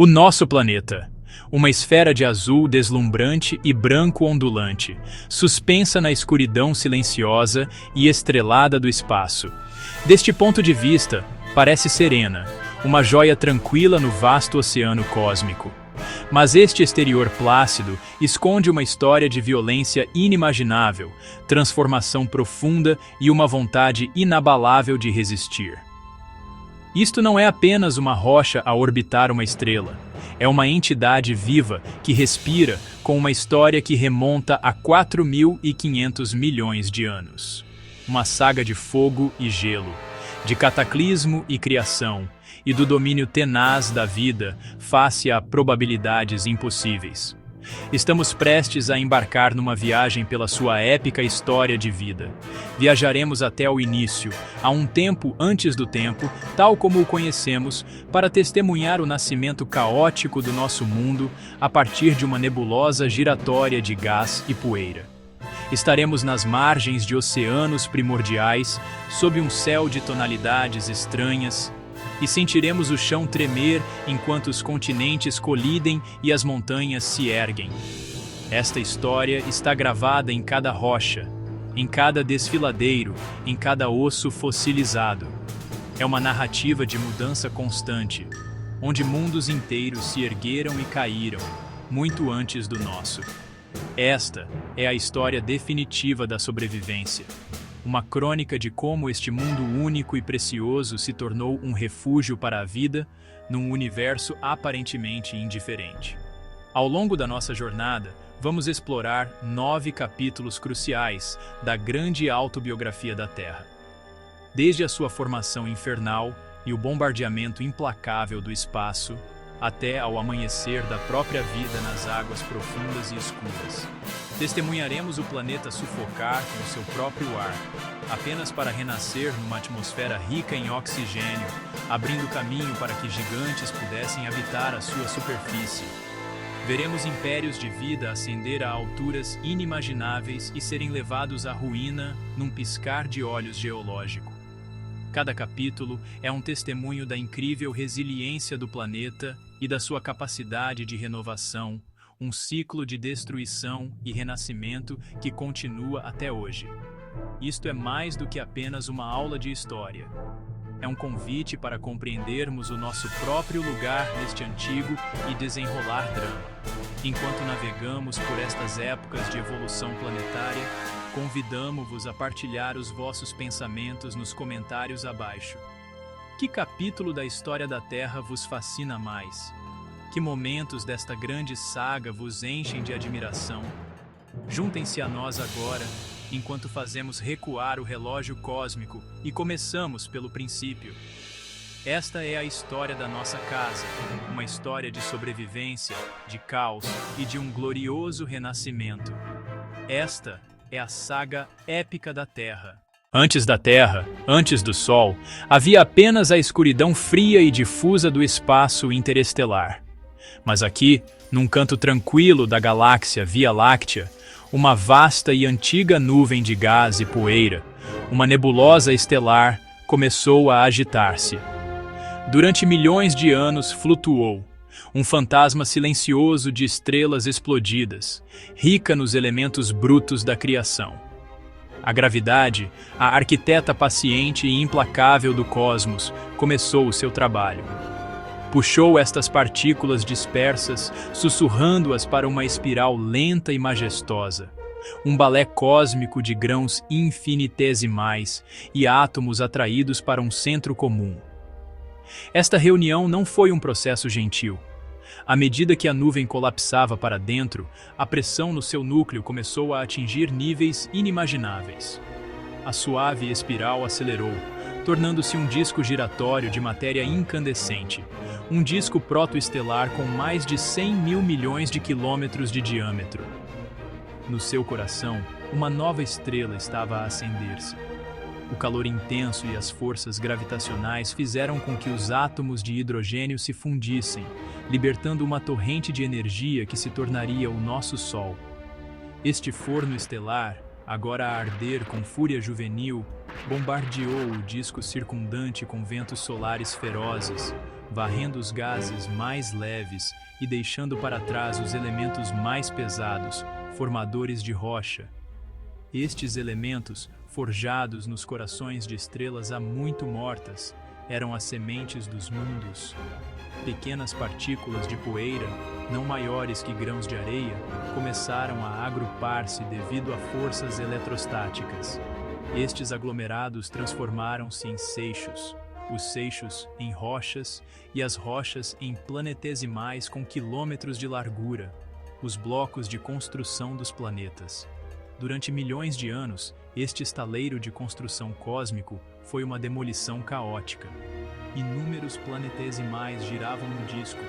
O nosso planeta. Uma esfera de azul deslumbrante e branco ondulante, suspensa na escuridão silenciosa e estrelada do espaço. Deste ponto de vista, parece serena, uma joia tranquila no vasto oceano cósmico. Mas este exterior plácido esconde uma história de violência inimaginável, transformação profunda e uma vontade inabalável de resistir. Isto não é apenas uma rocha a orbitar uma estrela. É uma entidade viva que respira com uma história que remonta a 4.500 milhões de anos. Uma saga de fogo e gelo, de cataclismo e criação, e do domínio tenaz da vida face a probabilidades impossíveis. Estamos prestes a embarcar numa viagem pela sua épica história de vida. Viajaremos até o início, a um tempo antes do tempo, tal como o conhecemos, para testemunhar o nascimento caótico do nosso mundo a partir de uma nebulosa giratória de gás e poeira. Estaremos nas margens de oceanos primordiais, sob um céu de tonalidades estranhas, e sentiremos o chão tremer enquanto os continentes colidem e as montanhas se erguem. Esta história está gravada em cada rocha, em cada desfiladeiro, em cada osso fossilizado. É uma narrativa de mudança constante, onde mundos inteiros se ergueram e caíram, muito antes do nosso. Esta é a história definitiva da sobrevivência. Uma crônica de como este mundo único e precioso se tornou um refúgio para a vida num universo aparentemente indiferente. Ao longo da nossa jornada, vamos explorar 9 capítulos cruciais da grande autobiografia da Terra. Desde a sua formação infernal e o bombardeamento implacável do espaço, até ao amanhecer da própria vida nas águas profundas e escuras. Testemunharemos o planeta sufocar com seu próprio ar, apenas para renascer numa atmosfera rica em oxigênio, abrindo caminho para que gigantes pudessem habitar a sua superfície. Veremos impérios de vida ascender a alturas inimagináveis e serem levados à ruína num piscar de olhos geológico. Cada capítulo é um testemunho da incrível resiliência do planeta e da sua capacidade de renovação, um ciclo de destruição e renascimento que continua até hoje. Isto é mais do que apenas uma aula de história. É um convite para compreendermos o nosso próprio lugar neste antigo e desenrolar drama. Enquanto navegamos por estas épocas de evolução planetária, convidamo-vos a partilhar os vossos pensamentos nos comentários abaixo. Que capítulo da história da Terra vos fascina mais? Que momentos desta grande saga vos enchem de admiração? Juntem-se a nós agora, enquanto fazemos recuar o relógio cósmico e começamos pelo princípio. Esta é a história da nossa casa, uma história de sobrevivência, de caos e de um glorioso renascimento. Esta é a saga épica da Terra. Antes da Terra, antes do Sol, havia apenas a escuridão fria e difusa do espaço interestelar. Mas aqui, num canto tranquilo da galáxia Via Láctea, uma vasta e antiga nuvem de gás e poeira, uma nebulosa estelar, começou a agitar-se. Durante milhões de anos flutuou, um fantasma silencioso de estrelas explodidas, rica nos elementos brutos da criação. A gravidade, a arquiteta paciente e implacável do cosmos, começou o seu trabalho. Puxou estas partículas dispersas, sussurrando-as para uma espiral lenta e majestosa. Um balé cósmico de grãos infinitesimais e átomos atraídos para um centro comum. Esta reunião não foi um processo gentil. À medida que a nuvem colapsava para dentro, a pressão no seu núcleo começou a atingir níveis inimagináveis. A suave espiral acelerou, tornando-se um disco giratório de matéria incandescente, um disco protoestelar com mais de 100 mil milhões de quilômetros de diâmetro. No seu coração, uma nova estrela estava a acender-se. O calor intenso e as forças gravitacionais fizeram com que os átomos de hidrogênio se fundissem, libertando uma torrente de energia que se tornaria o nosso Sol. Este forno estelar, agora a arder com fúria juvenil, bombardeou o disco circundante com ventos solares ferozes, varrendo os gases mais leves e deixando para trás os elementos mais pesados, formadores de rocha. Estes elementos, forjados nos corações de estrelas há muito mortas, eram as sementes dos mundos. Pequenas partículas de poeira, não maiores que grãos de areia, começaram a agrupar-se devido a forças eletrostáticas. Estes aglomerados transformaram-se em seixos, os seixos em rochas e as rochas em planetesimais com quilômetros de largura, os blocos de construção dos planetas. Durante milhões de anos, este estaleiro de construção cósmico foi uma demolição caótica. Inúmeros planetesimais giravam no disco.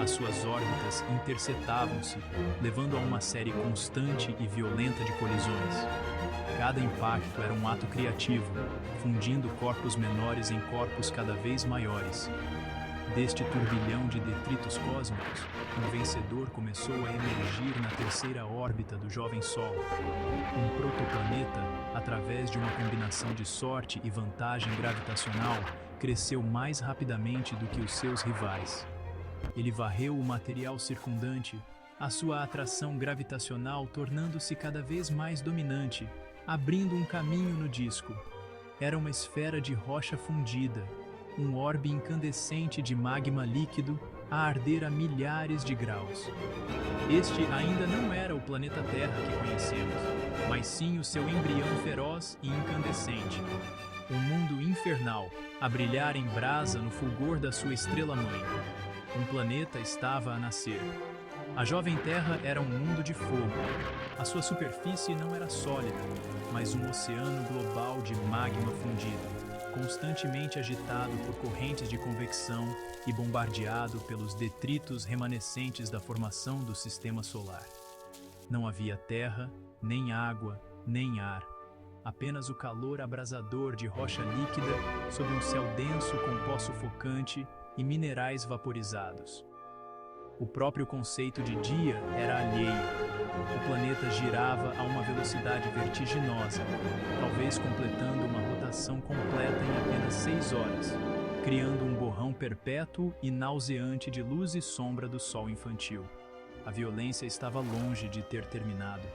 As suas órbitas interceptavam-se, levando a uma série constante e violenta de colisões. Cada impacto era um ato criativo, fundindo corpos menores em corpos cada vez maiores. Deste turbilhão de detritos cósmicos, um vencedor começou a emergir na terceira órbita do jovem Sol. Um protoplaneta, através de uma combinação de sorte e vantagem gravitacional, cresceu mais rapidamente do que os seus rivais. Ele varreu o material circundante, a sua atração gravitacional tornando-se cada vez mais dominante, abrindo um caminho no disco. Era uma esfera de rocha fundida, um orbe incandescente de magma líquido a arder a milhares de graus. Este ainda não era o planeta Terra que conhecemos, mas sim o seu embrião feroz e incandescente. Um mundo infernal, a brilhar em brasa no fulgor da sua estrela-mãe. Um planeta estava a nascer. A jovem Terra era um mundo de fogo. A sua superfície não era sólida, mas um oceano global de magma fundido, constantemente agitado por correntes de convecção e bombardeado pelos detritos remanescentes da formação do sistema solar. Não havia terra, nem água, nem ar. Apenas o calor abrasador de rocha líquida sob um céu denso com pó sufocante e minerais vaporizados. O próprio conceito de dia era alheio. O planeta girava a uma velocidade vertiginosa, talvez completando uma rotação completa em apenas 6 horas, criando um borrão perpétuo e nauseante de luz e sombra do Sol infantil. A violência estava longe de ter terminado.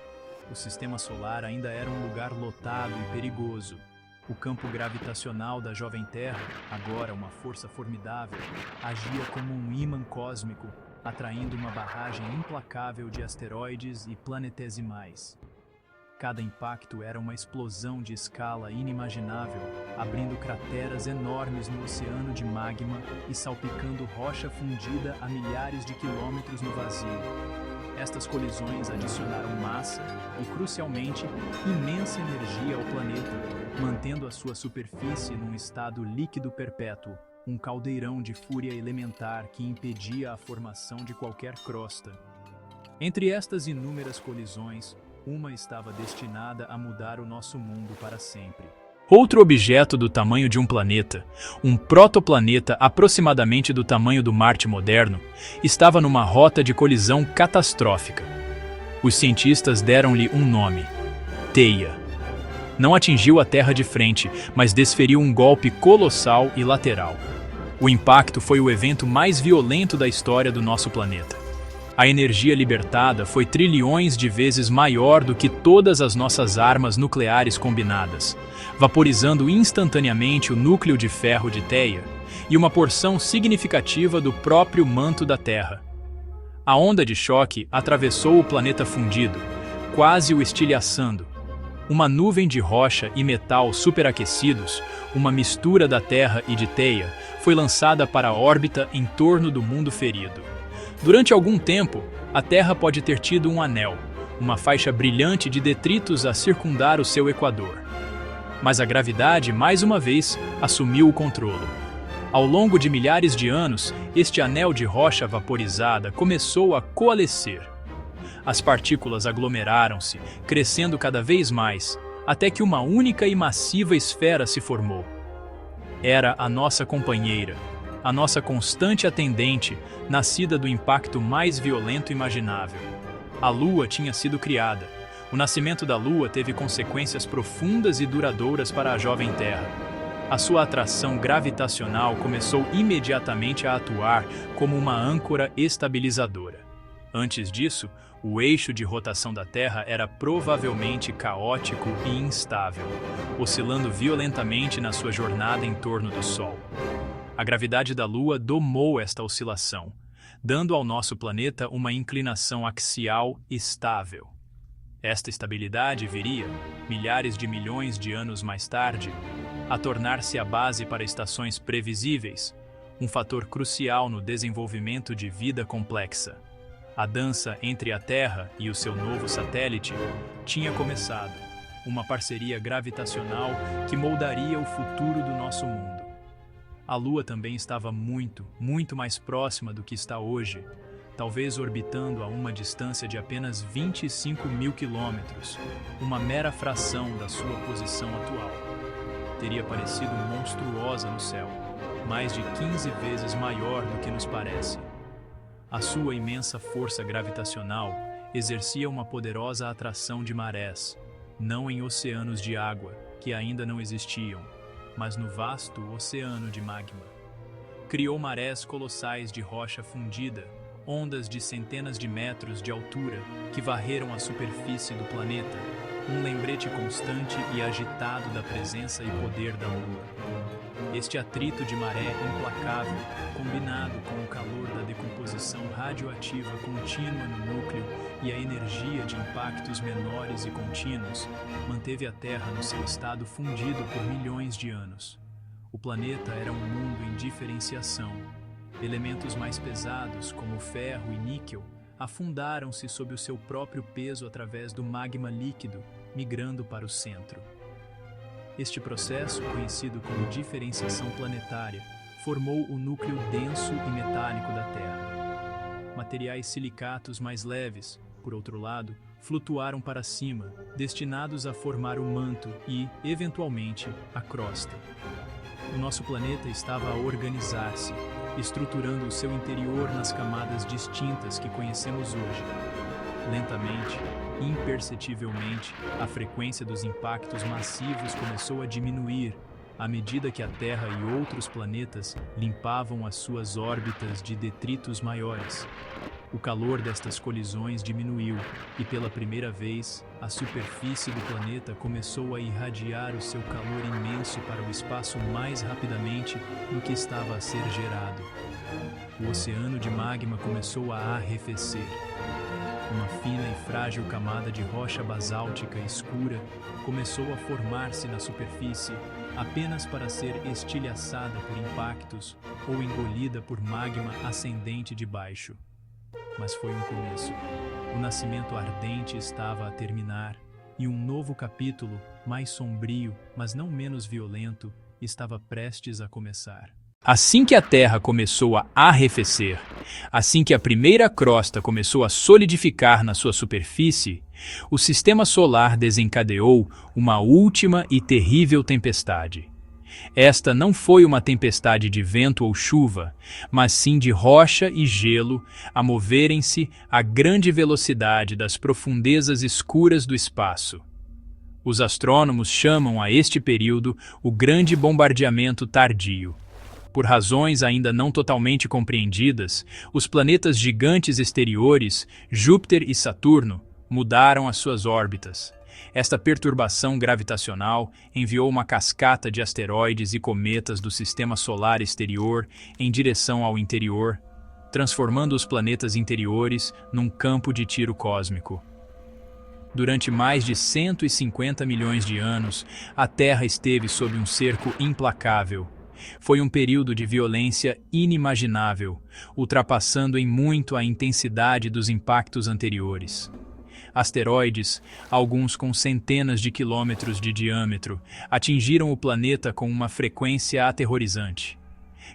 O sistema solar ainda era um lugar lotado e perigoso. O campo gravitacional da jovem Terra, agora uma força formidável, agia como um ímã cósmico, atraindo uma barragem implacável de asteroides e planetesimais. Cada impacto era uma explosão de escala inimaginável, abrindo crateras enormes no oceano de magma e salpicando rocha fundida a milhares de quilômetros no vazio. Estas colisões adicionaram massa e, crucialmente, imensa energia ao planeta, mantendo a sua superfície num estado líquido perpétuo, um caldeirão de fúria elementar que impedia a formação de qualquer crosta. Entre estas inúmeras colisões, uma estava destinada a mudar o nosso mundo para sempre. Outro objeto do tamanho de um planeta, um protoplaneta aproximadamente do tamanho do Marte moderno, estava numa rota de colisão catastrófica. Os cientistas deram-lhe um nome: Theia. Não atingiu a Terra de frente, mas desferiu um golpe colossal e lateral. O impacto foi o evento mais violento da história do nosso planeta. A energia libertada foi trilhões de vezes maior do que todas as nossas armas nucleares combinadas, vaporizando instantaneamente o núcleo de ferro de Theia e uma porção significativa do próprio manto da Terra. A onda de choque atravessou o planeta fundido, quase o estilhaçando. Uma nuvem de rocha e metal superaquecidos, uma mistura da Terra e de Theia, foi lançada para a órbita em torno do mundo ferido. Durante algum tempo, a Terra pode ter tido um anel, uma faixa brilhante de detritos a circundar o seu equador. Mas a gravidade, mais uma vez, assumiu o controle. Ao longo de milhares de anos, este anel de rocha vaporizada começou a coalescer. As partículas aglomeraram-se, crescendo cada vez mais, até que uma única e massiva esfera se formou. Era a nossa companheira, a nossa constante atendente, nascida do impacto mais violento imaginável. A Lua tinha sido criada. O nascimento da Lua teve consequências profundas e duradouras para a jovem Terra. A sua atração gravitacional começou imediatamente a atuar como uma âncora estabilizadora. Antes disso, o eixo de rotação da Terra era provavelmente caótico e instável, oscilando violentamente na sua jornada em torno do Sol. A gravidade da Lua domou esta oscilação, dando ao nosso planeta uma inclinação axial estável. Esta estabilidade viria, milhares de milhões de anos mais tarde, a tornar-se a base para estações previsíveis, um fator crucial no desenvolvimento de vida complexa. A dança entre a Terra e o seu novo satélite tinha começado, uma parceria gravitacional que moldaria o futuro do nosso mundo. A Lua também estava muito mais próxima do que está hoje, talvez orbitando a uma distância de apenas 25 mil quilômetros, uma mera fração da sua posição atual. Teria parecido monstruosa no céu, mais de 15 vezes maior do que nos parece. A sua imensa força gravitacional exercia uma poderosa atração de marés, não em oceanos de água, que ainda não existiam, mas no vasto oceano de magma. Criou marés colossais de rocha fundida, ondas de centenas de metros de altura que varreram a superfície do planeta, um lembrete constante e agitado da presença e poder da Lua. Este atrito de maré implacável, combinado com o calor da decomposição radioativa contínua no núcleo e a energia de impactos menores e contínuos, manteve a Terra no seu estado fundido por milhões de anos. O planeta era um mundo em diferenciação. Elementos mais pesados, como ferro e níquel, afundaram-se sob o seu próprio peso através do magma líquido, migrando para o centro. Este processo, conhecido como diferenciação planetária, formou o núcleo denso e metálico da Terra. Materiais silicatos mais leves, por outro lado, flutuaram para cima, destinados a formar o manto e, eventualmente, a crosta. O nosso planeta estava a organizar-se, estruturando o seu interior nas camadas distintas que conhecemos hoje. Lentamente, imperceptivelmente, a frequência dos impactos massivos começou a diminuir, à medida que a Terra e outros planetas limpavam as suas órbitas de detritos maiores. O calor destas colisões diminuiu e, pela primeira vez, a superfície do planeta começou a irradiar o seu calor imenso para o espaço mais rapidamente do que estava a ser gerado. O oceano de magma começou a arrefecer. Uma fina e frágil camada de rocha basáltica escura começou a formar-se na superfície apenas para ser estilhaçada por impactos ou engolida por magma ascendente de baixo. Mas foi um começo. O nascimento ardente estava a terminar e um novo capítulo, mais sombrio, mas não menos violento, estava prestes a começar. Assim que a Terra começou a arrefecer, assim que a primeira crosta começou a solidificar na sua superfície, o sistema solar desencadeou uma última e terrível tempestade. Esta não foi uma tempestade de vento ou chuva, mas sim de rocha e gelo a moverem-se a grande velocidade das profundezas escuras do espaço. Os astrônomos chamam a este período o Grande Bombardeamento Tardio. Por razões ainda não totalmente compreendidas, os planetas gigantes exteriores, Júpiter e Saturno, mudaram as suas órbitas. Esta perturbação gravitacional enviou uma cascata de asteroides e cometas do sistema solar exterior em direção ao interior, transformando os planetas interiores num campo de tiro cósmico. Durante mais de 150 milhões de anos, a Terra esteve sob um cerco implacável. Foi um período de violência inimaginável, ultrapassando em muito a intensidade dos impactos anteriores. Asteroides, alguns com centenas de quilômetros de diâmetro, atingiram o planeta com uma frequência aterrorizante.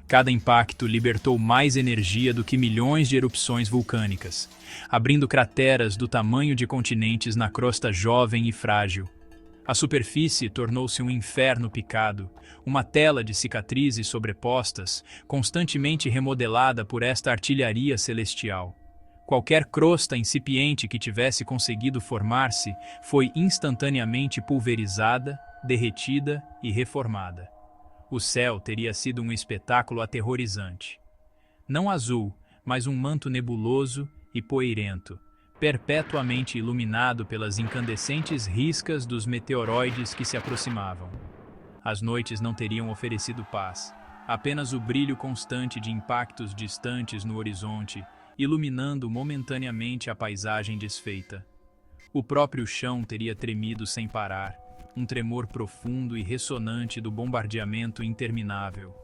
Cada impacto libertou mais energia do que milhões de erupções vulcânicas, abrindo crateras do tamanho de continentes na crosta jovem e frágil. A superfície tornou-se um inferno picado, uma tela de cicatrizes sobrepostas, constantemente remodelada por esta artilharia celestial. Qualquer crosta incipiente que tivesse conseguido formar-se foi instantaneamente pulverizada, derretida e reformada. O céu teria sido um espetáculo aterrorizante. Não azul, mas um manto nebuloso e poeirento, perpetuamente iluminado pelas incandescentes riscas dos meteoroides que se aproximavam. As noites não teriam oferecido paz, apenas o brilho constante de impactos distantes no horizonte, iluminando momentaneamente a paisagem desfeita. O próprio chão teria tremido sem parar, um tremor profundo e ressonante do bombardeamento interminável.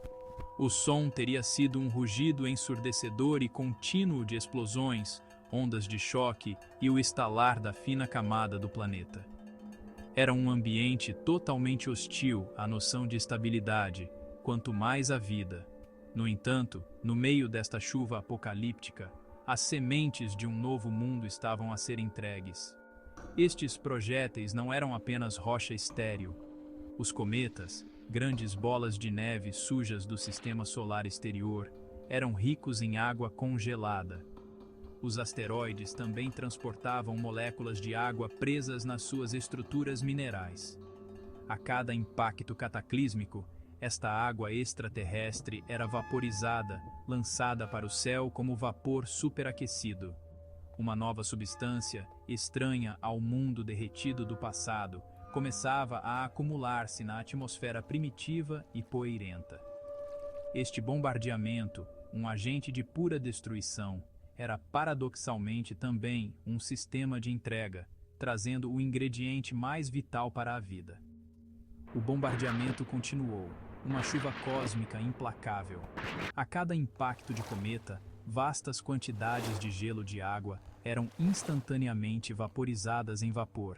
O som teria sido um rugido ensurdecedor e contínuo de explosões, ondas de choque e o estalar da fina camada do planeta. Era um ambiente totalmente hostil à noção de estabilidade, quanto mais à vida. No entanto, no meio desta chuva apocalíptica, as sementes de um novo mundo estavam a ser entregues. Estes projéteis não eram apenas rocha estéril. Os cometas, grandes bolas de neve sujas do sistema solar exterior, eram ricos em água congelada. Os asteroides também transportavam moléculas de água presas nas suas estruturas minerais. A cada impacto cataclísmico, esta água extraterrestre era vaporizada, lançada para o céu como vapor superaquecido. Uma nova substância, estranha ao mundo derretido do passado, começava a acumular-se na atmosfera primitiva e poeirenta. Este bombardeamento, um agente de pura destruição, era paradoxalmente também um sistema de entrega, trazendo o ingrediente mais vital para a vida. O bombardeamento continuou, uma chuva cósmica implacável. A cada impacto de cometa, vastas quantidades de gelo de água eram instantaneamente vaporizadas em vapor.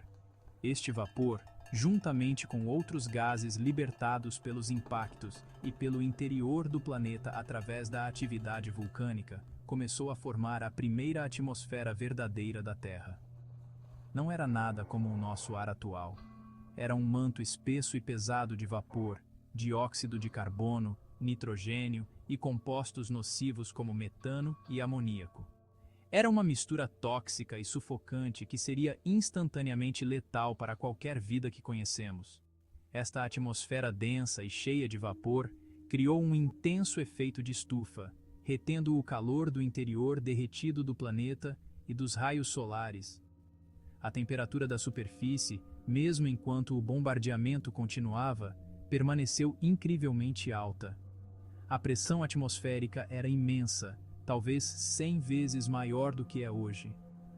Este vapor, juntamente com outros gases libertados pelos impactos e pelo interior do planeta através da atividade vulcânica, começou a formar a primeira atmosfera verdadeira da Terra. Não era nada como o nosso ar atual. Era um manto espesso e pesado de vapor, dióxido de carbono, nitrogênio e compostos nocivos como metano e amoníaco. Era uma mistura tóxica e sufocante que seria instantaneamente letal para qualquer vida que conhecemos. Esta atmosfera densa e cheia de vapor criou um intenso efeito de estufa, retendo o calor do interior derretido do planeta e dos raios solares. A temperatura da superfície, mesmo enquanto o bombardeamento continuava, permaneceu incrivelmente alta. A pressão atmosférica era imensa, talvez 100 vezes maior do que é hoje.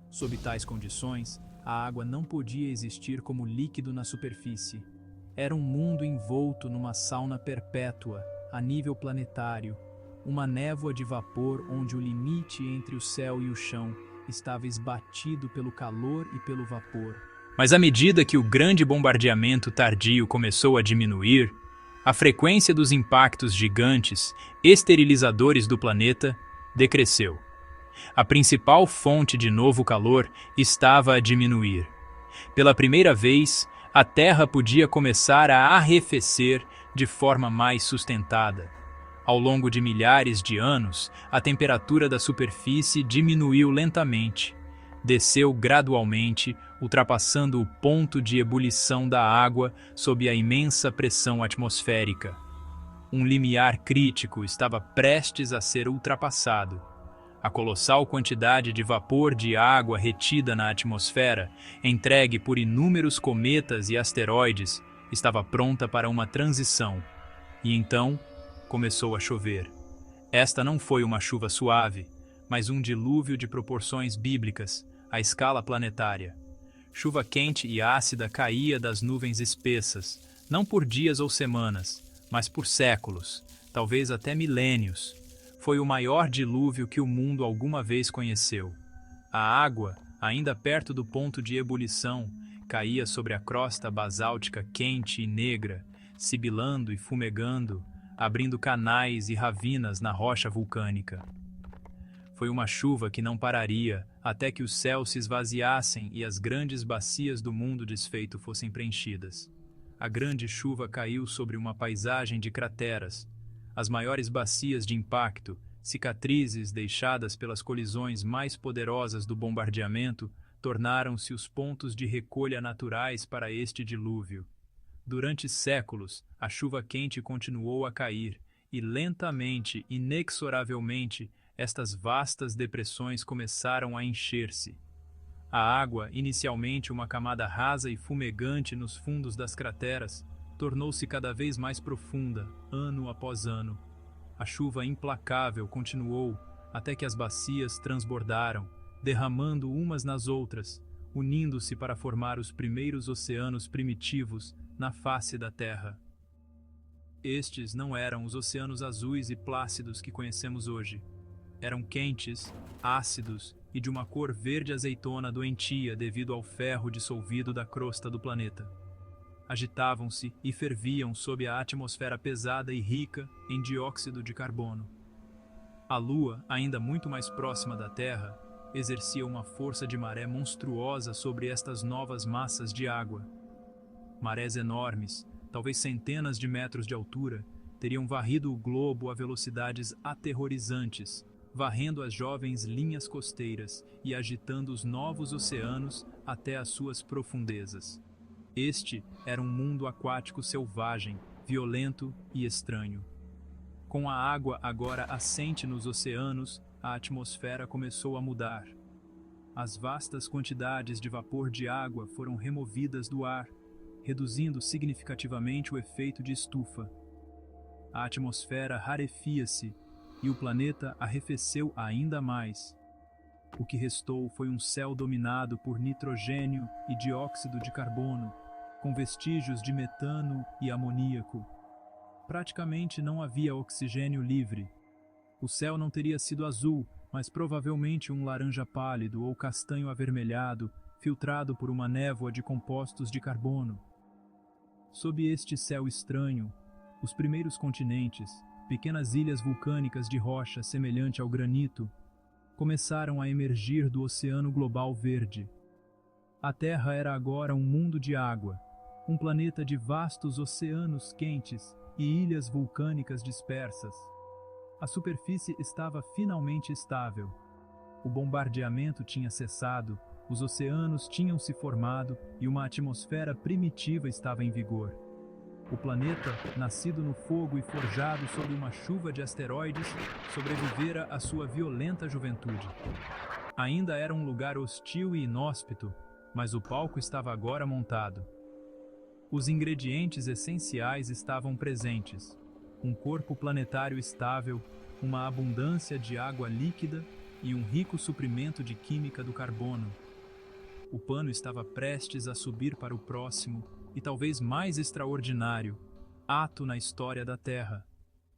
Sob tais condições, a água não podia existir como líquido na superfície. Era um mundo envolto numa sauna perpétua, a nível planetário, uma névoa de vapor onde o limite entre o céu e o chão estava esbatido pelo calor e pelo vapor. Mas à medida que o grande bombardeamento tardio começou a diminuir, a frequência dos impactos gigantes, esterilizadores do planeta, decresceu. A principal fonte de novo calor estava a diminuir. Pela primeira vez, a Terra podia começar a arrefecer de forma mais sustentada. Ao longo de milhares de anos, a temperatura da superfície diminuiu lentamente, desceu gradualmente, ultrapassando o ponto de ebulição da água sob a imensa pressão atmosférica. Um limiar crítico estava prestes a ser ultrapassado. A colossal quantidade de vapor de água retida na atmosfera, entregue por inúmeros cometas e asteroides, estava pronta para uma transição. E então, começou a chover. Esta não foi uma chuva suave, mas um dilúvio de proporções bíblicas, à escala planetária. Chuva quente e ácida caía das nuvens espessas, não por dias ou semanas, mas por séculos, talvez até milênios. Foi o maior dilúvio que o mundo alguma vez conheceu. A água, ainda perto do ponto de ebulição, caía sobre a crosta basáltica quente e negra, sibilando e fumegando, abrindo canais e ravinas na rocha vulcânica. Foi uma chuva que não pararia até que os céus se esvaziassem e as grandes bacias do mundo desfeito fossem preenchidas. A grande chuva caiu sobre uma paisagem de crateras, as maiores bacias de impacto, cicatrizes deixadas pelas colisões mais poderosas do bombardeamento, tornaram-se os pontos de recolha naturais para este dilúvio. Durante séculos, a chuva quente continuou a cair, e lentamente, inexoravelmente, estas vastas depressões começaram a encher-se. A água, inicialmente uma camada rasa e fumegante nos fundos das crateras, tornou-se cada vez mais profunda, ano após ano. A chuva implacável continuou até que as bacias transbordaram, derramando umas nas outras, unindo-se para formar os primeiros oceanos primitivos na face da Terra. Estes não eram os oceanos azuis e plácidos que conhecemos hoje. Eram quentes, ácidos e de uma cor verde azeitona doentia devido ao ferro dissolvido da crosta do planeta. Agitavam-se e ferviam sob a atmosfera pesada e rica em dióxido de carbono. A Lua, ainda muito mais próxima da Terra, exercia uma força de maré monstruosa sobre estas novas massas de água. Marés enormes, talvez centenas de metros de altura, teriam varrido o globo a velocidades aterrorizantes, varrendo as jovens linhas costeiras e agitando os novos oceanos até as suas profundezas. Este era um mundo aquático selvagem, violento e estranho. Com a água agora assente nos oceanos, a atmosfera começou a mudar. As vastas quantidades de vapor de água foram removidas do ar, reduzindo significativamente o efeito de estufa. A atmosfera rarefia-se e o planeta arrefeceu ainda mais. O que restou foi um céu dominado por nitrogênio e dióxido de carbono, com vestígios de metano e amoníaco. Praticamente não havia oxigênio livre. O céu não teria sido azul, mas provavelmente um laranja pálido ou castanho avermelhado, filtrado por uma névoa de compostos de carbono. Sob este céu estranho, os primeiros continentes, pequenas ilhas vulcânicas de rocha semelhante ao granito, começaram a emergir do oceano global verde. A Terra era agora um mundo de água, um planeta de vastos oceanos quentes e ilhas vulcânicas dispersas. A superfície estava finalmente estável. O bombardeamento tinha cessado, os oceanos tinham se formado e uma atmosfera primitiva estava em vigor. O planeta, nascido no fogo e forjado sob uma chuva de asteroides, sobrevivera à sua violenta juventude. Ainda era um lugar hostil e inóspito, mas o palco estava agora montado. Os ingredientes essenciais estavam presentes: um corpo planetário estável, uma abundância de água líquida e um rico suprimento de química do carbono. O pano estava prestes a subir para o próximo e talvez mais extraordinário ato na história da Terra: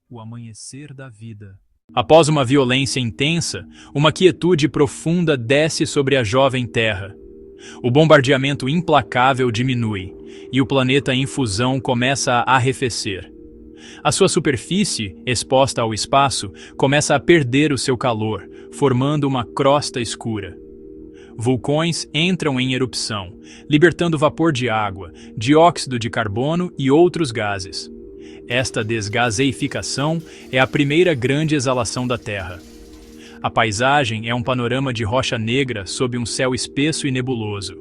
o amanhecer da vida. Após uma violência intensa, uma quietude profunda desce sobre a jovem Terra. O bombardeamento implacável diminui, e o planeta em fusão começa a arrefecer. A sua superfície, exposta ao espaço, começa a perder o seu calor, formando uma crosta escura. Vulcões entram em erupção, libertando vapor de água, dióxido de carbono e outros gases. Esta desgaseificação é a primeira grande exalação da Terra. A paisagem é um panorama de rocha negra sob um céu espesso e nebuloso.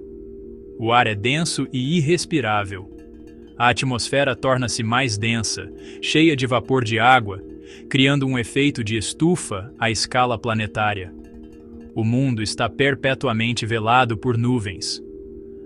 O ar é denso e irrespirável. A atmosfera torna-se mais densa, cheia de vapor de água, criando um efeito de estufa à escala planetária. O mundo está perpetuamente velado por nuvens.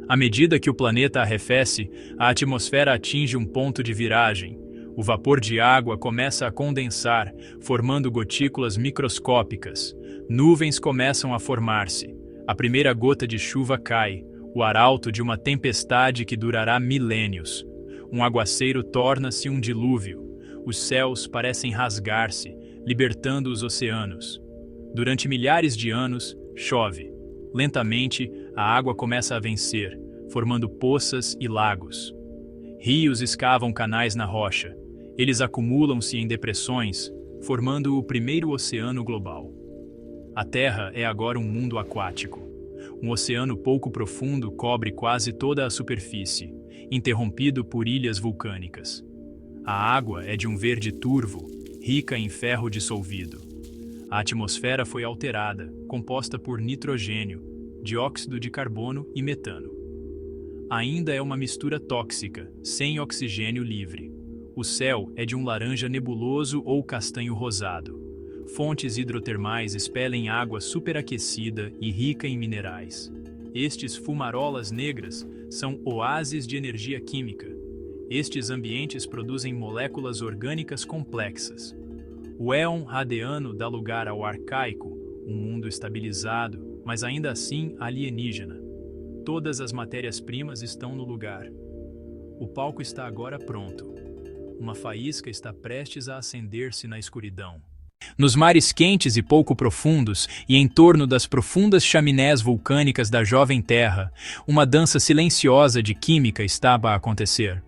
À medida que o planeta arrefece, a atmosfera atinge um ponto de viragem. O vapor de água começa a condensar, formando gotículas microscópicas. Nuvens começam a formar-se. A primeira gota de chuva cai, o arauto de uma tempestade que durará milênios. Um aguaceiro torna-se um dilúvio. Os céus parecem rasgar-se, libertando os oceanos. Durante milhares de anos, chove. Lentamente, a água começa a vencer, formando poças e lagos. Rios escavam canais na rocha. Eles acumulam-se em depressões, formando o primeiro oceano global. A Terra é agora um mundo aquático. Um oceano pouco profundo cobre quase toda a superfície, interrompido por ilhas vulcânicas. A água é de um verde turvo, rica em ferro dissolvido. A atmosfera foi alterada, composta por nitrogênio, dióxido de carbono e metano. ainda é uma mistura tóxica, sem oxigênio livre. O céu é de um laranja nebuloso ou castanho rosado. Fontes hidrotermais expelem água superaquecida e rica em minerais. Estes fumarolas negras são oásis de energia química. Estes ambientes produzem moléculas orgânicas complexas. O éon radiano dá lugar ao arcaico, um mundo estabilizado, mas ainda assim alienígena. Todas as matérias-primas estão no lugar. O palco está agora pronto. Uma faísca está prestes a acender-se na escuridão. Nos mares quentes e pouco profundos, e em torno das profundas chaminés vulcânicas da jovem Terra, uma dança silenciosa de química estava a acontecer.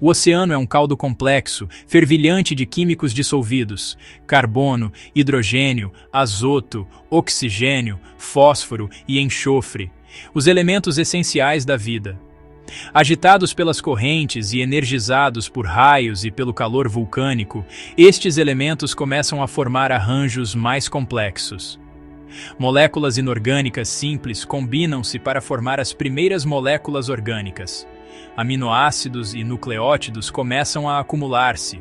O oceano é um caldo complexo, fervilhante de químicos dissolvidos: carbono, hidrogênio, azoto, oxigênio, fósforo e enxofre, os elementos essenciais da vida. Agitados pelas correntes e energizados por raios e pelo calor vulcânico, estes elementos começam a formar arranjos mais complexos. Moléculas inorgânicas simples combinam-se para formar as primeiras moléculas orgânicas. Aminoácidos e nucleótidos começam a acumular-se.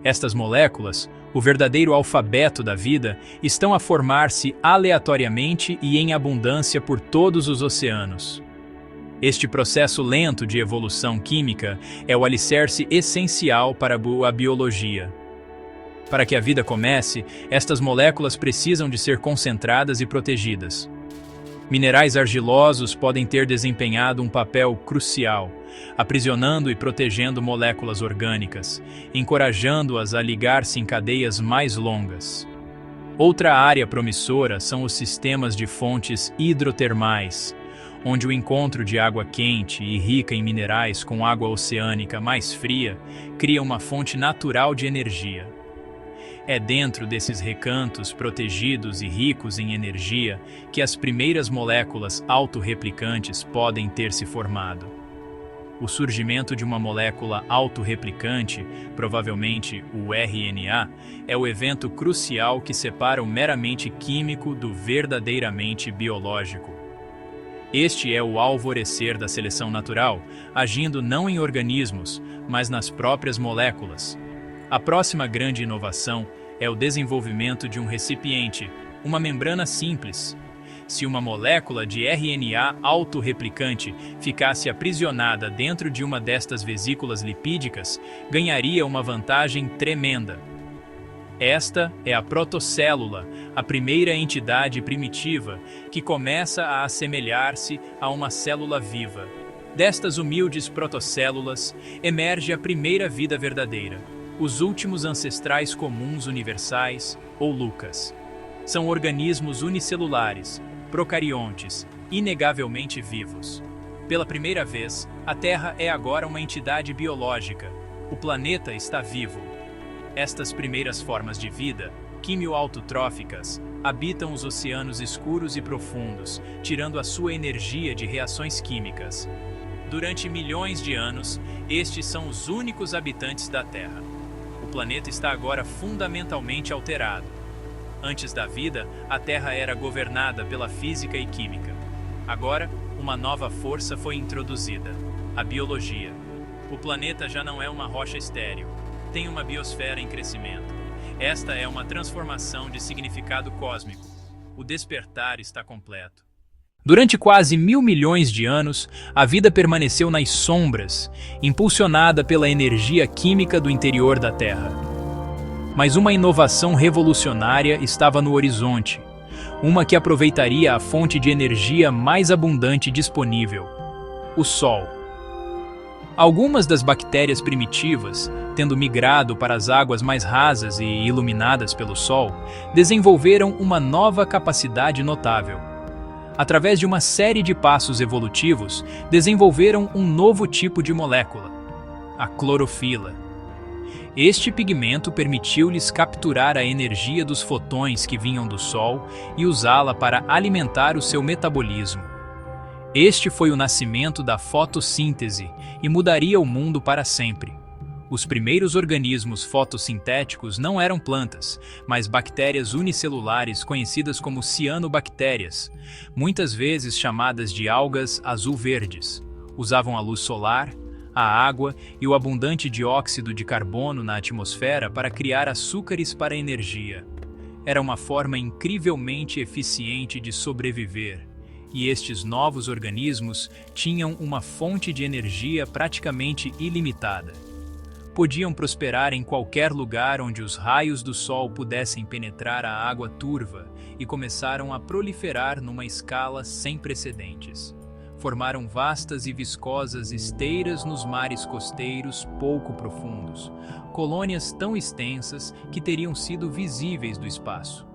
Estas moléculas, o verdadeiro alfabeto da vida, estão a formar-se aleatoriamente e em abundância por todos os oceanos. Este processo lento de evolução química é o alicerce essencial para a biologia. Para que a vida comece, estas moléculas precisam de ser concentradas e protegidas. Minerais argilosos podem ter desempenhado um papel crucial, aprisionando e protegendo moléculas orgânicas, encorajando-as a ligar-se em cadeias mais longas. Outra área promissora são os sistemas de fontes hidrotermais, onde o encontro de água quente e rica em minerais com água oceânica mais fria cria uma fonte natural de energia. É dentro desses recantos protegidos e ricos em energia que as primeiras moléculas autorreplicantes podem ter se formado. O surgimento de uma molécula autorreplicante, provavelmente o RNA, é o evento crucial que separa o meramente químico do verdadeiramente biológico. Este é o alvorecer da seleção natural, agindo não em organismos, mas nas próprias moléculas. A próxima grande inovação é o desenvolvimento de um recipiente, uma membrana simples. Se uma molécula de RNA autorreplicante ficasse aprisionada dentro de uma destas vesículas lipídicas, ganharia uma vantagem tremenda. Esta é a protocélula, a primeira entidade primitiva que começa a assemelhar-se a uma célula viva. Destas humildes protocélulas emerge a primeira vida verdadeira, os últimos ancestrais comuns universais, ou LUCAs. São organismos unicelulares, procariontes, inegavelmente vivos. Pela primeira vez, a Terra é agora uma entidade biológica. O planeta está vivo. Estas primeiras formas de vida, quimio-autotróficas, habitam os oceanos escuros e profundos, tirando a sua energia de reações químicas. Durante milhões de anos, estes são os únicos habitantes da Terra. O planeta está agora fundamentalmente alterado. Antes da vida, a Terra era governada pela física e química. Agora, uma nova força foi introduzida: a biologia. O planeta já não é uma rocha estéril. Tem uma biosfera em crescimento. Esta é uma transformação de significado cósmico. O despertar está completo. Durante quase 1.000 milhões de anos, a vida permaneceu nas sombras, impulsionada pela energia química do interior da Terra. Mas uma inovação revolucionária estava no horizonte, uma que aproveitaria a fonte de energia mais abundante disponível: o Sol. Algumas das bactérias primitivas, tendo migrado para as águas mais rasas e iluminadas pelo Sol, desenvolveram uma nova capacidade notável. Através de uma série de passos evolutivos, desenvolveram um novo tipo de molécula: a clorofila. Este pigmento permitiu-lhes capturar a energia dos fotões que vinham do Sol e usá-la para alimentar o seu metabolismo. Este foi o nascimento da fotossíntese e mudaria o mundo para sempre. Os primeiros organismos fotossintéticos não eram plantas, mas bactérias unicelulares conhecidas como cianobactérias, muitas vezes chamadas de algas azul-verdes. Usavam a luz solar, a água e o abundante dióxido de carbono na atmosfera para criar açúcares para energia. Era uma forma incrivelmente eficiente de sobreviver, e estes novos organismos tinham uma fonte de energia praticamente ilimitada. Podiam prosperar em qualquer lugar onde os raios do sol pudessem penetrar a água turva e começaram a proliferar numa escala sem precedentes. Formaram vastas e viscosas esteiras nos mares costeiros pouco profundos, colônias tão extensas que teriam sido visíveis do espaço.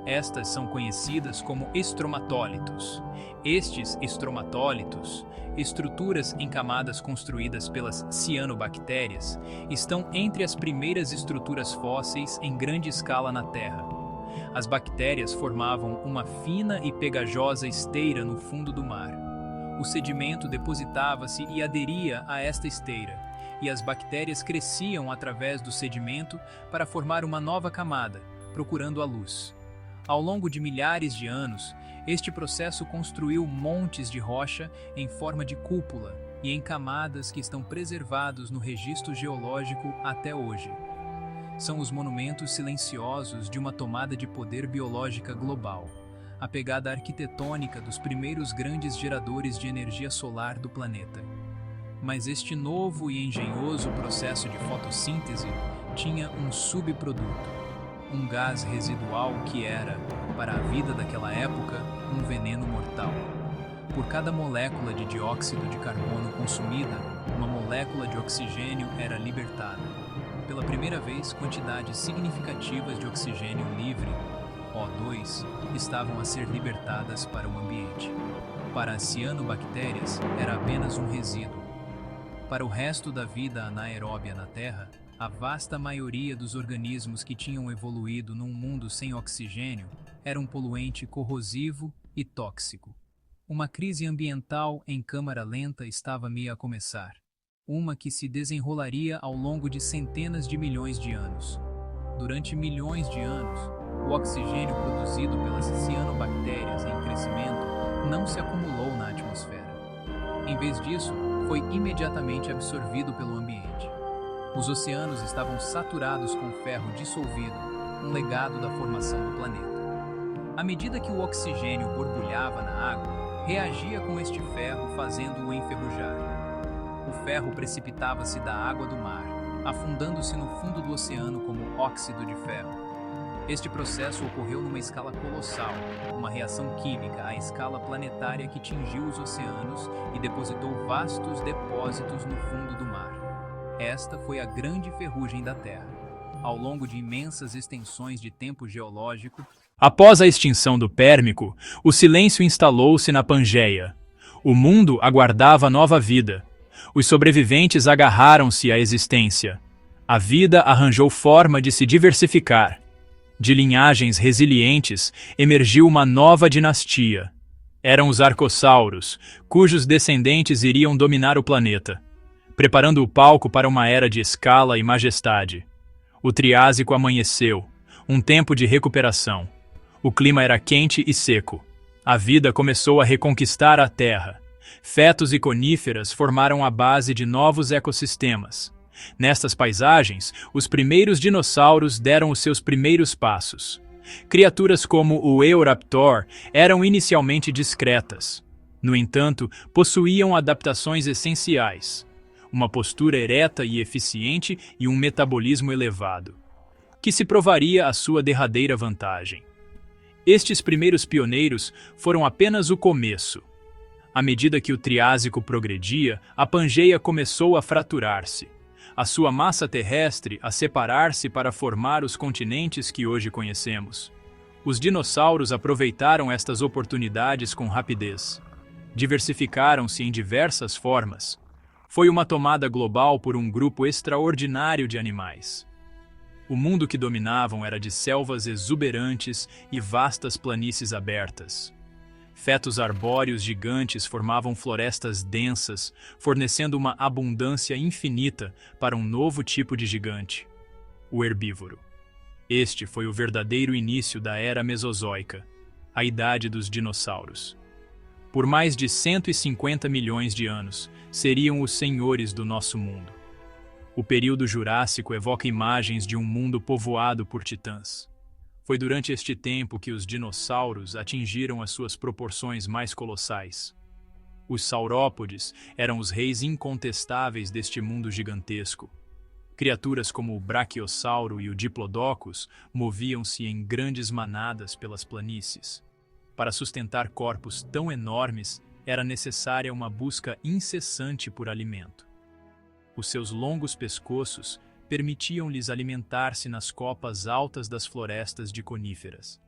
Estas são conhecidas como estromatólitos. Estes estromatólitos, estruturas em camadas construídas pelas cianobactérias, estão entre as primeiras estruturas fósseis em grande escala na Terra. As bactérias formavam uma fina e pegajosa esteira no fundo do mar. O sedimento depositava-se e aderia a esta esteira, e as bactérias cresciam através do sedimento para formar uma nova camada, procurando a luz. Ao longo de milhares de anos, este processo construiu montes de rocha em forma de cúpula e em camadas que estão preservados no registro geológico até hoje. São os monumentos silenciosos de uma tomada de poder biológica global, a pegada arquitetônica dos primeiros grandes geradores de energia solar do planeta. Mas este novo e engenhoso processo de fotossíntese tinha um subproduto, um gás residual que era, para a vida daquela época, um veneno mortal. Por cada molécula de dióxido de carbono consumida, uma molécula de oxigênio era libertada. Pela primeira vez, quantidades significativas de oxigênio livre, O2, estavam a ser libertadas para o ambiente. Para as cianobactérias, era apenas um resíduo. Para o resto da vida anaeróbia na Terra, a vasta maioria dos organismos que tinham evoluído num mundo sem oxigênio era um poluente corrosivo e tóxico. Uma crise ambiental em câmara lenta estava-me a começar. Uma que se desenrolaria ao longo de centenas de milhões de anos. Durante milhões de anos, o oxigênio produzido pelas cianobactérias em crescimento não se acumulou na atmosfera. Em vez disso, foi imediatamente absorvido pelo ambiente. Os oceanos estavam saturados com ferro dissolvido, um legado da formação do planeta. À medida que o oxigênio borbulhava na água, reagia com este ferro, fazendo-o enferrujar. O ferro precipitava-se da água do mar, afundando-se no fundo do oceano como óxido de ferro. Este processo ocorreu numa escala colossal, uma reação química à escala planetária que tingiu os oceanos e depositou vastos depósitos no fundo do mar. Esta foi a grande ferrugem da Terra. Ao longo de imensas extensões de tempo geológico, após a extinção do Pérmico, o silêncio instalou-se na Pangeia. O mundo aguardava nova vida. Os sobreviventes agarraram-se à existência. A vida arranjou forma de se diversificar. De linhagens resilientes, emergiu uma nova dinastia. Eram os arcossauros, cujos descendentes iriam dominar o planeta, preparando o palco para uma era de escala e majestade. O Triásico amanheceu, um tempo de recuperação. O clima era quente e seco. A vida começou a reconquistar a Terra. Fetos e coníferas formaram a base de novos ecossistemas. Nestas paisagens, os primeiros dinossauros deram os seus primeiros passos. Criaturas como o Eoraptor eram inicialmente discretas. No entanto, possuíam adaptações essenciais: uma postura ereta e eficiente e um metabolismo elevado, que se provaria a sua derradeira vantagem. Estes primeiros pioneiros foram apenas o começo. À medida que o Triásico progredia, a Pangeia começou a fraturar-se, a sua massa terrestre a separar-se para formar os continentes que hoje conhecemos. Os dinossauros aproveitaram estas oportunidades com rapidez. Diversificaram-se em diversas formas. Foi uma tomada global por um grupo extraordinário de animais. O mundo que dominavam era de selvas exuberantes e vastas planícies abertas. Fetos arbóreos gigantes formavam florestas densas, fornecendo uma abundância infinita para um novo tipo de gigante: o herbívoro. Este foi o verdadeiro início da Era Mesozoica, a idade dos dinossauros. por mais de 150 milhões de anos, seriam os senhores do nosso mundo. O período Jurássico evoca imagens de um mundo povoado por titãs. Foi durante este tempo que os dinossauros atingiram as suas proporções mais colossais. Os saurópodes eram os reis incontestáveis deste mundo gigantesco. Criaturas como o Brachiosauro e o Diplodocus moviam-se em grandes manadas pelas planícies. Para sustentar corpos tão enormes, era necessária uma busca incessante por alimento. Os seus longos pescoços permitiam-lhes alimentar-se nas copas altas das florestas de coníferas.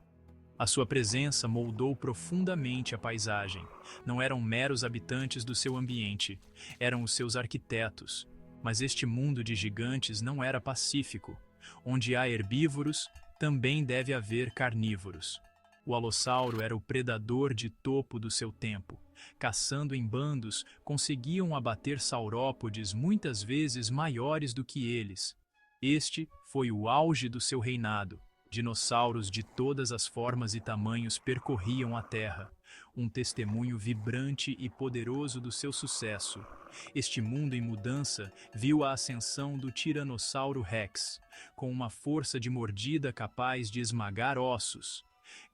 A sua presença moldou profundamente a paisagem. Não eram meros habitantes do seu ambiente, eram os seus arquitetos. Mas este mundo de gigantes não era pacífico. Onde há herbívoros, também deve haver carnívoros. O alossauro era o predador de topo do seu tempo. Caçando em bandos, conseguiam abater saurópodes muitas vezes maiores do que eles. Este foi o auge do seu reinado. Dinossauros de todas as formas e tamanhos percorriam a Terra, um testemunho vibrante e poderoso do seu sucesso. Este mundo em mudança viu a ascensão do Tiranossauro Rex, com uma força de mordida capaz de esmagar ossos.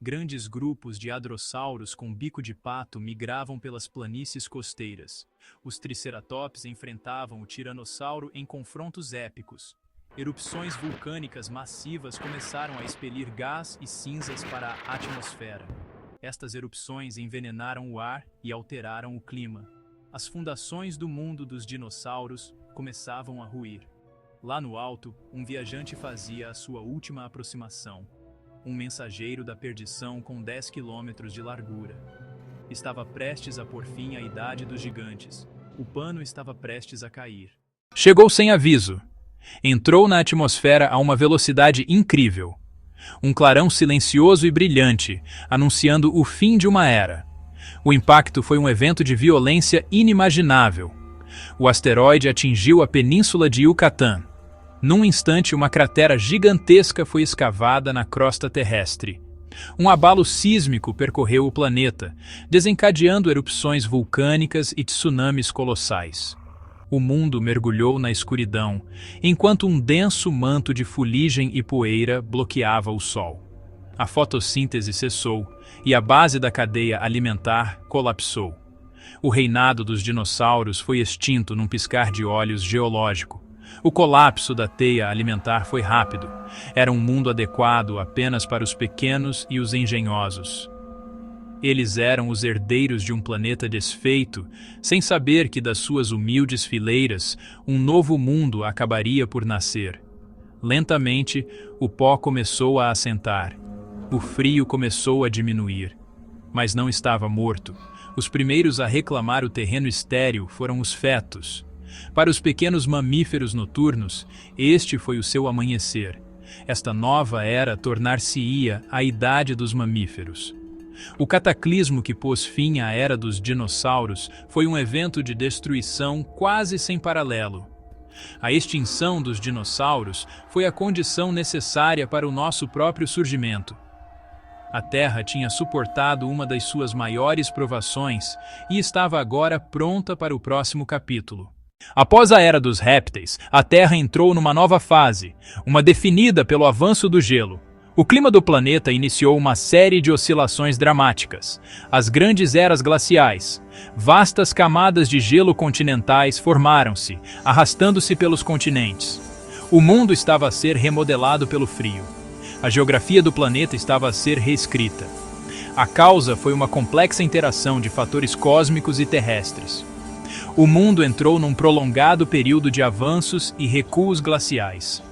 Grandes grupos de hadrossauros com bico de pato migravam pelas planícies costeiras. Os triceratops enfrentavam o tiranossauro em confrontos épicos. Erupções vulcânicas massivas começaram a expelir gás e cinzas para a atmosfera. Estas erupções envenenaram o ar e alteraram o clima. As fundações do mundo dos dinossauros começavam a ruir. Lá no alto, um viajante fazia a sua última aproximação. Um mensageiro da perdição com 10 quilômetros de largura. Estava prestes a pôr fim à idade dos gigantes. O pano estava prestes a cair. Chegou sem aviso. Entrou na atmosfera a uma velocidade incrível. Um clarão silencioso e brilhante, anunciando o fim de uma era. O impacto foi um evento de violência inimaginável. O asteroide atingiu a península de Yucatán. Num instante, uma cratera gigantesca foi escavada na crosta terrestre. Um abalo sísmico percorreu o planeta, desencadeando erupções vulcânicas e tsunamis colossais. O mundo mergulhou na escuridão, enquanto um denso manto de fuligem e poeira bloqueava o sol. A fotossíntese cessou e a base da cadeia alimentar colapsou. O reinado dos dinossauros foi extinto num piscar de olhos geológico. O colapso da teia alimentar foi rápido. Era um mundo adequado apenas para os pequenos e os engenhosos. Eles eram os herdeiros de um planeta desfeito, sem saber que das suas humildes fileiras um novo mundo acabaria por nascer. Lentamente, o pó começou a assentar. O frio começou a diminuir. Mas não estava morto. Os primeiros a reclamar o terreno estéril foram os fetos. Para os pequenos mamíferos noturnos, este foi o seu amanhecer. Esta nova era tornar-se-ia a idade dos mamíferos. O cataclismo que pôs fim à era dos dinossauros foi um evento de destruição quase sem paralelo. A extinção dos dinossauros foi a condição necessária para o nosso próprio surgimento. A Terra tinha suportado uma das suas maiores provações e estava agora pronta para o próximo capítulo. Após a era dos répteis, a Terra entrou numa nova fase, uma definida pelo avanço do gelo. O clima do planeta iniciou uma série de oscilações dramáticas. As grandes eras glaciais. Vastas camadas de gelo continentais formaram-se, arrastando-se pelos continentes. O mundo estava a ser remodelado pelo frio. A geografia do planeta estava a ser reescrita. A causa foi uma complexa interação de fatores cósmicos e terrestres. O mundo entrou num prolongado período de avanços e recuos glaciais.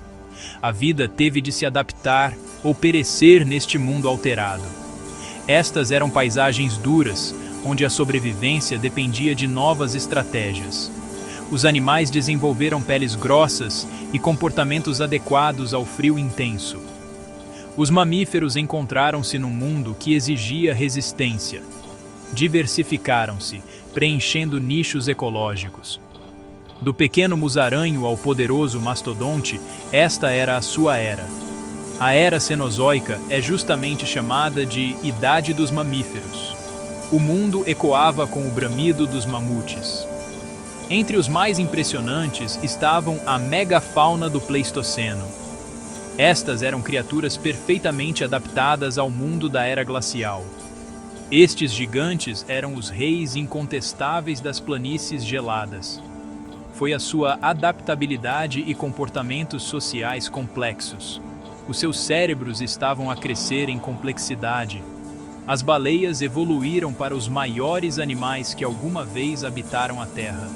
A vida teve de se adaptar ou perecer neste mundo alterado. Estas eram paisagens duras, onde a sobrevivência dependia de novas estratégias. Os animais desenvolveram peles grossas e comportamentos adequados ao frio intenso. Os mamíferos encontraram-se num mundo que exigia resistência. Diversificaram-se, preenchendo nichos ecológicos. Do pequeno musaranho ao poderoso mastodonte, esta era a sua era. A era Cenozoica é justamente chamada de Idade dos Mamíferos. O mundo ecoava com o bramido dos mamutes. Entre os mais impressionantes estavam a megafauna do Pleistoceno. Estas eram criaturas perfeitamente adaptadas ao mundo da era glacial. Estes gigantes eram os reis incontestáveis das planícies geladas. Foi a sua adaptabilidade e comportamentos sociais complexos. Os seus cérebros estavam a crescer em complexidade. As baleias evoluíram para os maiores animais que alguma vez habitaram a Terra.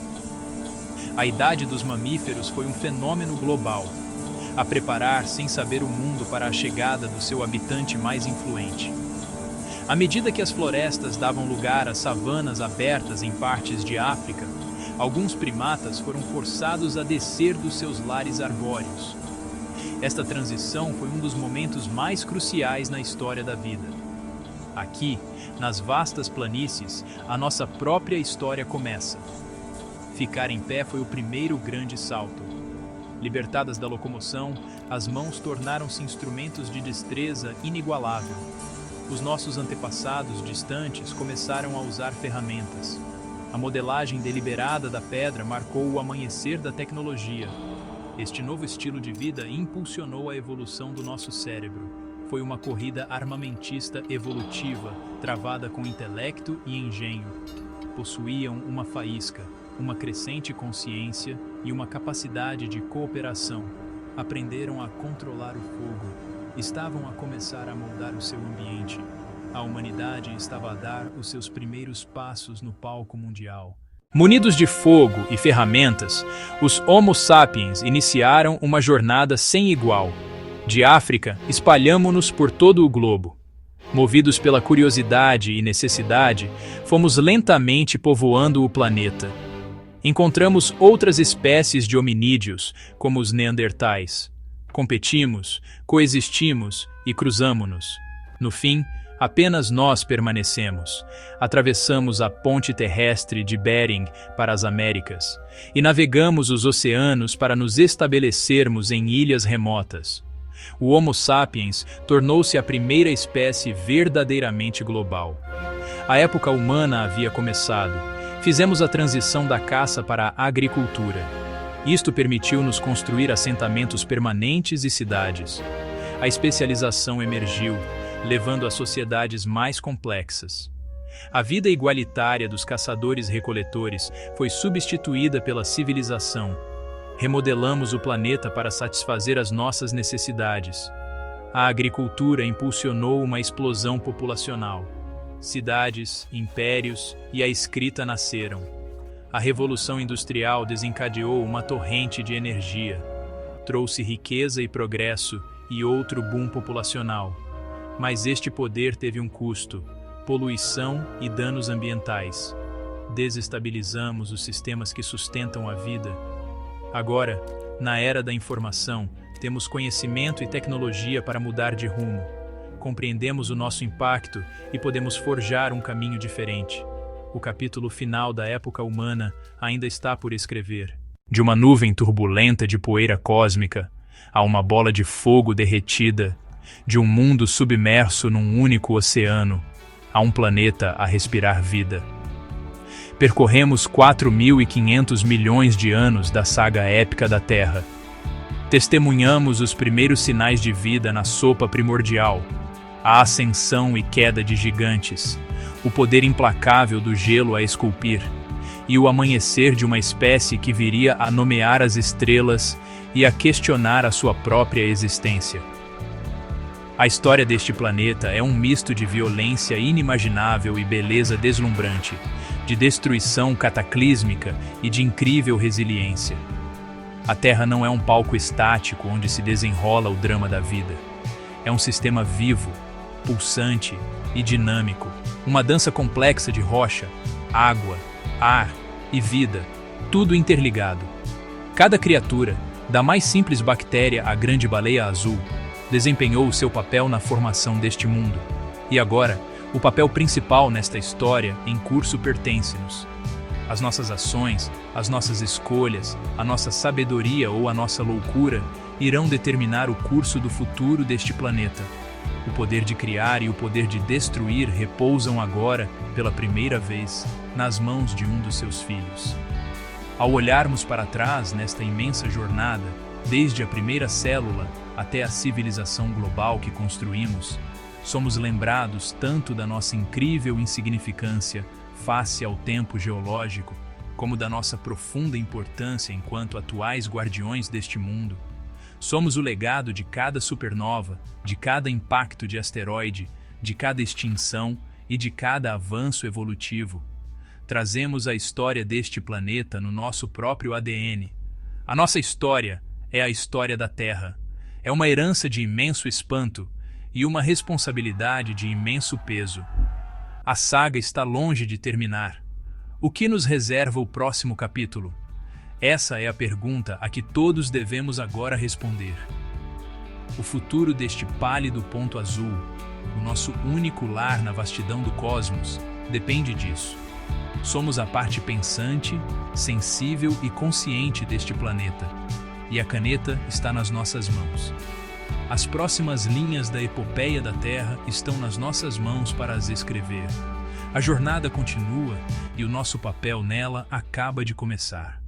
A idade dos mamíferos foi um fenômeno global, a preparar sem saber o mundo para a chegada do seu habitante mais influente. À medida que as florestas davam lugar a savanas abertas em partes de África, alguns primatas foram forçados a descer dos seus lares arbóreos. Esta transição foi um dos momentos mais cruciais na história da vida. Aqui, nas vastas planícies, a nossa própria história começa. Ficar em pé foi o primeiro grande salto. Libertadas da locomoção, as mãos tornaram-se instrumentos de destreza inigualável. Os nossos antepassados distantes começaram a usar ferramentas. A modelagem deliberada da pedra marcou o amanhecer da tecnologia. Este novo estilo de vida impulsionou a evolução do nosso cérebro. Foi uma corrida armamentista evolutiva, travada com intelecto e engenho. Possuíam uma faísca, uma crescente consciência e uma capacidade de cooperação. Aprenderam a controlar o fogo. Estavam a começar a moldar o seu ambiente. A humanidade estava a dar os seus primeiros passos no palco mundial. Munidos de fogo e ferramentas, os Homo sapiens iniciaram uma jornada sem igual. De África, espalhamo-nos por todo o globo. Movidos pela curiosidade e necessidade, fomos lentamente povoando o planeta. Encontramos outras espécies de hominídeos, como os neandertais. Competimos, coexistimos e cruzamo-nos. No fim, apenas nós permanecemos. Atravessamos a ponte terrestre de Bering para as Américas e navegamos os oceanos para nos estabelecermos em ilhas remotas. O Homo sapiens tornou-se a primeira espécie verdadeiramente global. A época humana havia começado. Fizemos a transição da caça para a agricultura. Isto permitiu-nos construir assentamentos permanentes e cidades. A especialização emergiu, levando a sociedades mais complexas. A vida igualitária dos caçadores-recoletores foi substituída pela civilização. Remodelamos o planeta para satisfazer as nossas necessidades. A agricultura impulsionou uma explosão populacional. Cidades, impérios e a escrita nasceram. A Revolução Industrial desencadeou uma torrente de energia. Trouxe riqueza e progresso e outro boom populacional. Mas este poder teve um custo: poluição e danos ambientais. Desestabilizamos os sistemas que sustentam a vida. Agora, na era da informação, temos conhecimento e tecnologia para mudar de rumo. Compreendemos o nosso impacto e podemos forjar um caminho diferente. O capítulo final da época humana ainda está por escrever. De uma nuvem turbulenta de poeira cósmica, a uma bola de fogo derretida, de um mundo submerso num único oceano, a um planeta a respirar vida. Percorremos 4.500 milhões de anos da saga épica da Terra. Testemunhamos os primeiros sinais de vida na sopa primordial, a ascensão e queda de gigantes, o poder implacável do gelo a esculpir, e o amanhecer de uma espécie que viria a nomear as estrelas e a questionar a sua própria existência. A história deste planeta é um misto de violência inimaginável e beleza deslumbrante, de destruição cataclísmica e de incrível resiliência. A Terra não é um palco estático onde se desenrola o drama da vida. É um sistema vivo, pulsante e dinâmico, uma dança complexa de rocha, água, ar e vida, tudo interligado. Cada criatura, da mais simples bactéria à grande baleia azul, desempenhou o seu papel na formação deste mundo. E agora, o papel principal nesta história em curso pertence-nos. As nossas ações, as nossas escolhas, a nossa sabedoria ou a nossa loucura irão determinar o curso do futuro deste planeta. O poder de criar e o poder de destruir repousam agora, pela primeira vez, nas mãos de um dos seus filhos. Ao olharmos para trás nesta imensa jornada, desde a primeira célula até a civilização global que construímos, somos lembrados tanto da nossa incrível insignificância face ao tempo geológico, como da nossa profunda importância enquanto atuais guardiões deste mundo. Somos o legado de cada supernova, de cada impacto de asteroide, de cada extinção e de cada avanço evolutivo. Trazemos a história deste planeta no nosso próprio ADN. A nossa história é a história da Terra. É uma herança de imenso espanto e uma responsabilidade de imenso peso. A saga está longe de terminar. O que nos reserva o próximo capítulo? Essa é a pergunta a que todos devemos agora responder. O futuro deste pálido ponto azul, o nosso único lar na vastidão do cosmos, depende disso. Somos a parte pensante, sensível e consciente deste planeta, e a caneta está nas nossas mãos. As próximas linhas da epopeia da Terra estão nas nossas mãos para as escrever. A jornada continua e o nosso papel nela acaba de começar.